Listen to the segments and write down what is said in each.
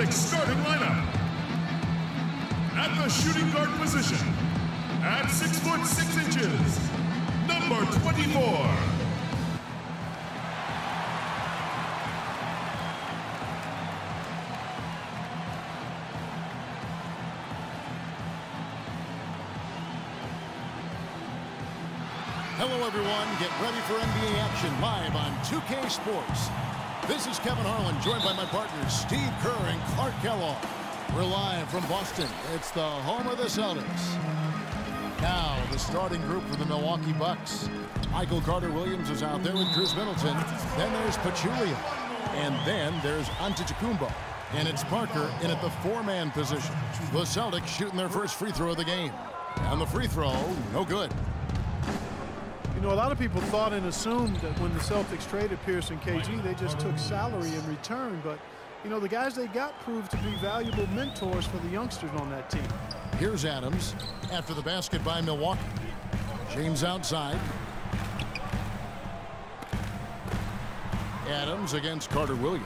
Celtics starting lineup. At the shooting guard position, at 6 foot 6 inches, number 24. Hello, everyone. Get ready for NBA action live on 2K Sports. This is Kevin Harlan, joined by my partners Steve Kerr and Clark Kellogg. We're live from Boston. It's the home of the Celtics. Now, the starting group for the Milwaukee Bucks. Michael Carter-Williams is out there with Chris Middleton. Then there's Pachulia. And then there's Antetokounmpo. And it's Parker in at the four-man position. The Celtics shooting their first free throw of the game. And the free throw, no good. You know, a lot of people thought and assumed that when the Celtics traded Pierce and KG, they just took salary in return. But, you know, the guys they got proved to be valuable mentors for the youngsters on that team. Here's Adams after the basket by Milwaukee. James outside. Adams against Carter-Williams.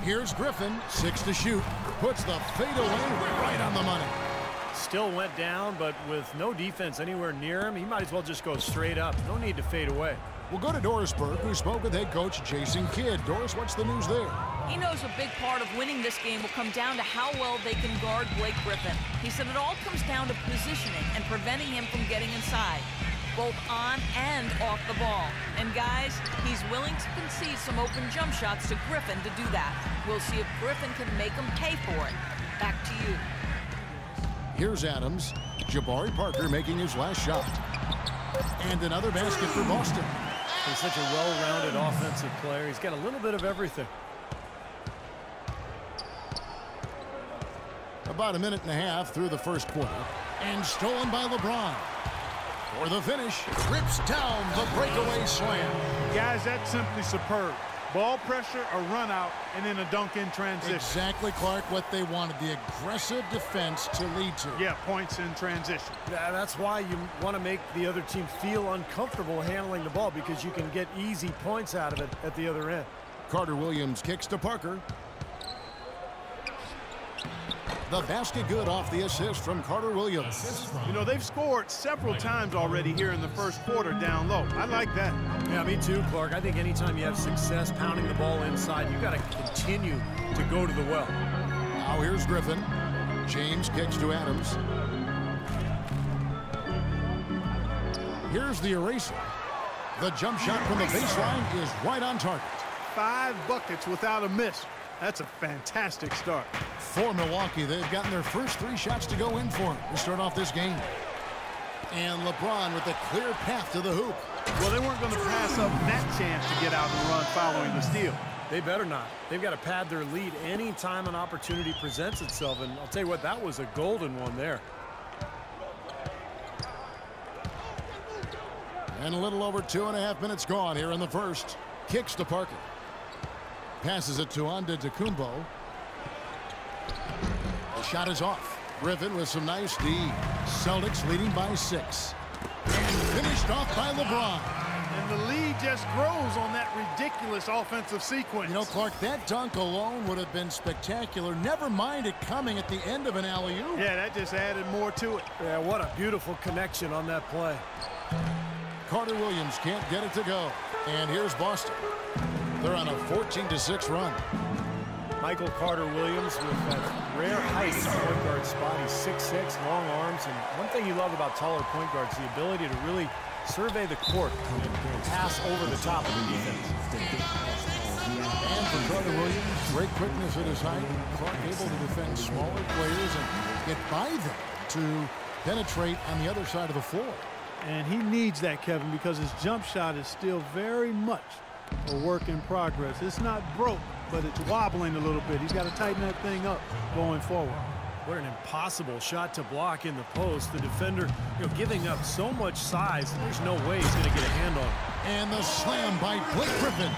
Here's Griffin, 6 to shoot. Puts the fadeaway right on the money. Still went down, but with no defense anywhere near him, he might as well just go straight up. No need to fade away. We'll go to Doris Burke, who spoke with head coach Jason Kidd. Doris, what's the news there? He knows a big part of winning this game will come down to how well they can guard Blake Griffin. He said it all comes down to positioning and preventing him from getting inside, both on and off the ball. And guys, he's willing to concede some open jump shots to Griffin to do that. We'll see if Griffin can make him pay for it. Back to you. Here's Adams. Jabari Parker making his last shot. And another basket for Boston. He's such a well-rounded offensive player. He's got a little bit of everything. About a minute and a half through the first quarter. And stolen by LeBron. For the finish, rips down the breakaway slam. Guys, that's simply superb. Ball pressure, a run out, and then a dunk in transition. Exactly, Clark, what they wanted, the aggressive defense to lead to. Yeah, points in transition. Yeah, that's why you want to make the other team feel uncomfortable handling the ball, because you can get easy points out of it at the other end. Carter-Williams kicks to Parker. The basket good off the assist from Carter-Williams. You know, they've scored several times already here in the first quarter down low. I like that. Yeah, me too, Clark. I think anytime you have success pounding the ball inside, you got to continue to go to the well. Now here's Griffin. James kicks to Adams. Here's the eraser. The jump shot from the baseline is right on target. 5 buckets without a miss. That's a fantastic start. For Milwaukee, they've gotten their first 3 shots to go in for them to start off this game. And LeBron with a clear path to the hoop. Well, they weren't going to pass up that chance to get out and run following the steal. They better not. They've got to pad their lead anytime an opportunity presents itself. And I'll tell you what, that was a golden one there. And a little over 2.5 minutes gone here in the first. Kicks to Parker. Passes it to Antetokounmpo. The shot is off. Griffin with some nice D. Celtics leading by 6. And finished off by LeBron. And the lead just grows on that ridiculous offensive sequence. You know, Clark, that dunk alone would have been spectacular. Never mind it coming at the end of an alley-oop. Yeah, that just added more to it. Yeah, what a beautiful connection on that play. Carter-Williams can't get it to go. And here's Boston. They're on a 14-6 run. Michael Carter-Williams with that rare height at the point guard spot. He's 6'6", long arms. And one thing you love about taller point guards, the ability to really survey the court and pass over the top of the defense. And for Carter-Williams, great quickness at his height. Clark able to defend smaller players and get by them to penetrate on the other side of the floor. And he needs that, Kevin, because his jump shot is still very much a work in progress. It's not broke, but it's wobbling a little bit. He's got to tighten that thing up going forward. What an impossible shot to block in the post. The defender, giving up so much size, there's no way he's going to get a hand on it. And the slam by Blake Griffin.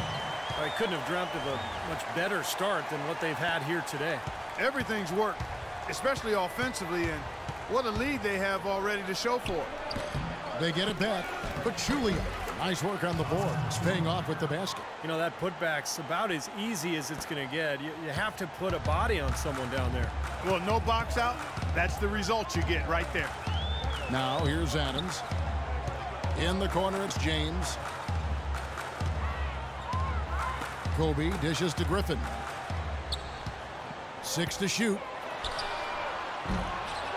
I couldn't have dreamt of a much better start than what they've had here today. Everything's worked, especially offensively, and what a lead they have already to show for it. They get it back. Pachulia Nice work on the boards, paying off with the basket. You know, that putback's about as easy as it's going to get. You have to put a body on someone down there. Well, no box out. That's the result you get right there. Now here's Adams. In the corner, it's James. Kobe dishes to Griffin. 6 to shoot.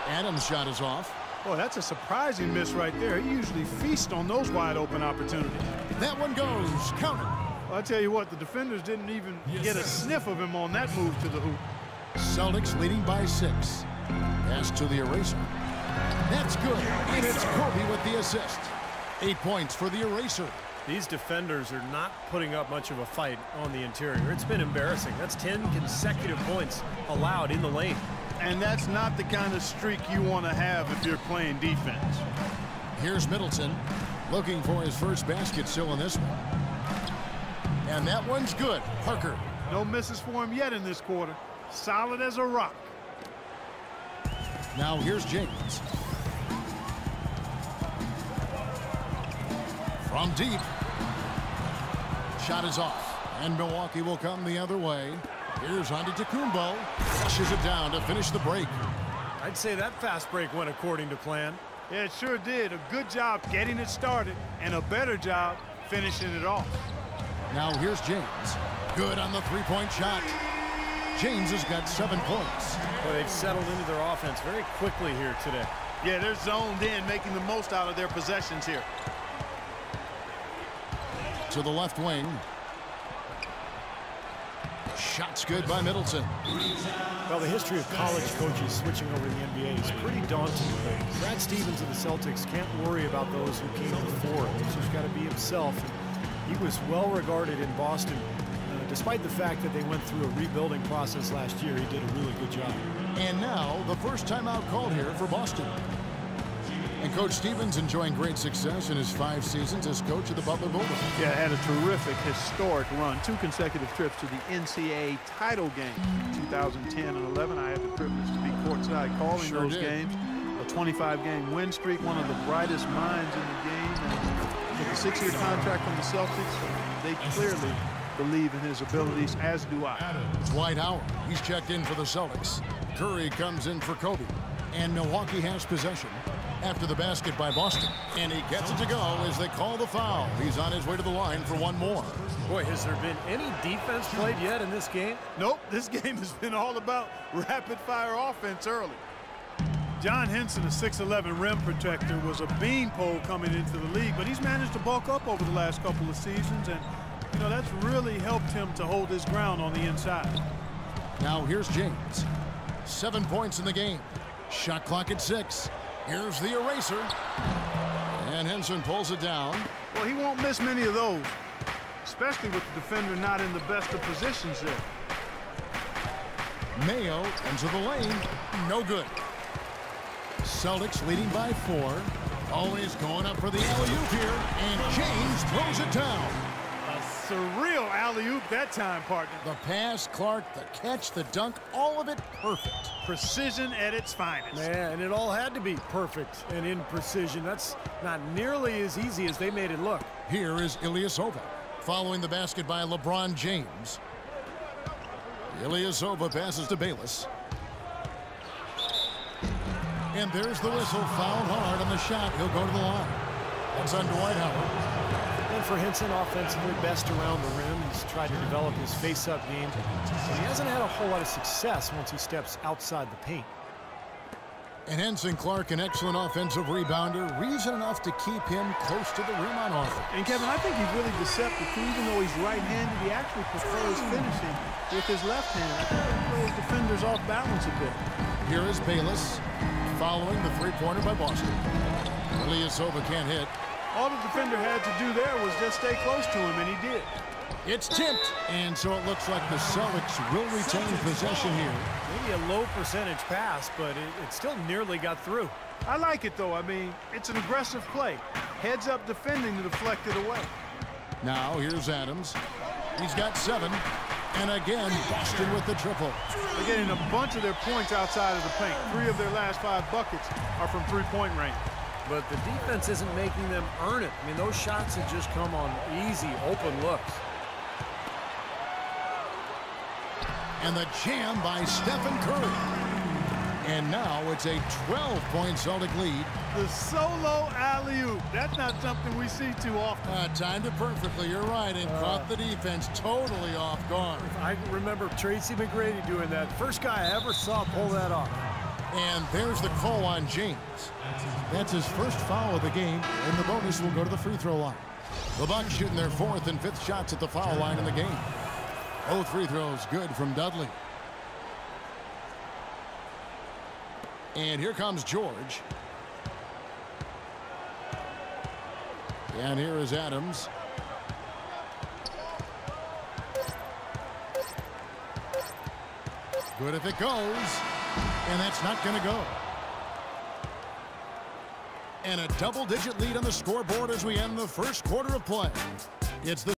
Adams' shot is off. Boy, that's a surprising miss right there. He usually feasts on those wide open opportunities. That one goes. Counter. Well, I tell you what, the defenders didn't even get a sniff of him on that move to the hoop. Celtics leading by 6. Pass to the eraser. That's good. And it's Kobe with the assist. 8 points for the eraser. These defenders are not putting up much of a fight on the interior. It's been embarrassing. That's 10 consecutive points allowed in the lane. And that's not the kind of streak you want to have if you're playing defense. Here's Middleton looking for his first basket still in this one. And that one's good. Parker. No misses for him yet in this quarter. Solid as a rock. Now here's James. From deep. Shot is off. And Milwaukee will come the other way. Here's Antetokounmpo. Flushes it down to finish the break. I'd say that fast break went according to plan. Yeah, it sure did. A good job getting it started and a better job finishing it off. Now here's James. Good on the three-point shot. James has got 7 points. Well, they've settled into their offense very quickly here today. Yeah, they're zoned in, making the most out of their possessions here. To the left wing. Shot's good by Middleton. Well, the history of college coaches switching over to the NBA is pretty daunting. Brad Stevens of the Celtics can't worry about those who came before him. He's just got to be himself. He was well regarded in Boston. Despite the fact that they went through a rebuilding process last year, he did a really good job. And now the first timeout called here for Boston. And Coach Stevens enjoying great success in his 5 seasons as coach of the Butler Bulldogs. Yeah, had a terrific, historic run. 2 consecutive trips to the NCAA title game. 2010 and 11, I had the privilege to be courtside calling those games. A 25-game win streak, one of the brightest minds in the game. And with a 6-year contract from the Celtics, they clearly believe in his abilities, as do I. Dwight Howard, he's checked in for the Celtics. Curry comes in for Kobe. And Milwaukee has possession after the basket by Boston. And he gets it to go as they call the foul. He's on his way to the line for one more. Boy, has there been any defense played yet in this game? Nope, this game has been all about rapid-fire offense early. John Henson, a 6'11" rim protector, was a beanpole coming into the league, but he's managed to bulk up over the last couple of seasons, and you know that's really helped him to hold his ground on the inside. Now here's James. 7 points in the game. Shot clock at 6. Here's the eraser. And Henson pulls it down. Well, he won't miss many of those, especially with the defender not in the best of positions there. Mayo into the lane. No good. Celtics leading by 4. Always going up for the alley-oop here. And James throws it down. Surreal alley-oop that time, partner. The pass, Clark, the catch, the dunk, all of it perfect. Precision at its finest. Man, and it all had to be perfect and in precision. That's not nearly as easy as they made it look. Here is Ilyasova following the basket by LeBron James. Ilyasova passes to Bayless. And there's the whistle. Fouled hard on the shot. He'll go to the line. That's on Dwight Howard. And for Henson, offensively best around the rim. He's tried to develop his face-up game. But he hasn't had a whole lot of success once he steps outside the paint. And Henson Clark, an excellent offensive rebounder. Reason enough to keep him close to the rim on offense. And Kevin, I think he's really deceptive too. Even though he's right-handed, he actually prefers finishing with his left hand. I think he throws defenders off balance a bit. Here is Bayless following the three-pointer by Boston. Ilyasova can't hit. All the defender had to do there was just stay close to him, and he did. It's tipped, and so it looks like the Celtics will retain possession here. Maybe a low percentage pass, but it still nearly got through. I like it, though. I mean, it's an aggressive play. Heads up defending to deflect it away. Now here's Adams. He's got 7. And again, Boston with the triple. They're getting a bunch of their points outside of the paint. 3 of their last 5 buckets are from three-point range. but the defense isn't making them earn it. I mean, those shots have just come on easy, open looks. And the jam by Stephen Curry. And now it's a 12-point Celtic lead. The solo alley-oop. That's not something we see too often. Timed it perfectly. You're right. And caught the defense totally off guard. I remember Tracy McGrady doing that. First guy I ever saw pull that off. And there's the call on James. That's his first foul of the game, and the bonus will go to the free throw line. The Bucks shooting their 4th and 5th shots at the foul line in the game. Both free throws good from Dudley. And here comes George. And here is Adams. Good if it goes. And that's not going to go. And a double-digit lead on the scoreboard as we end the first quarter of play. It's the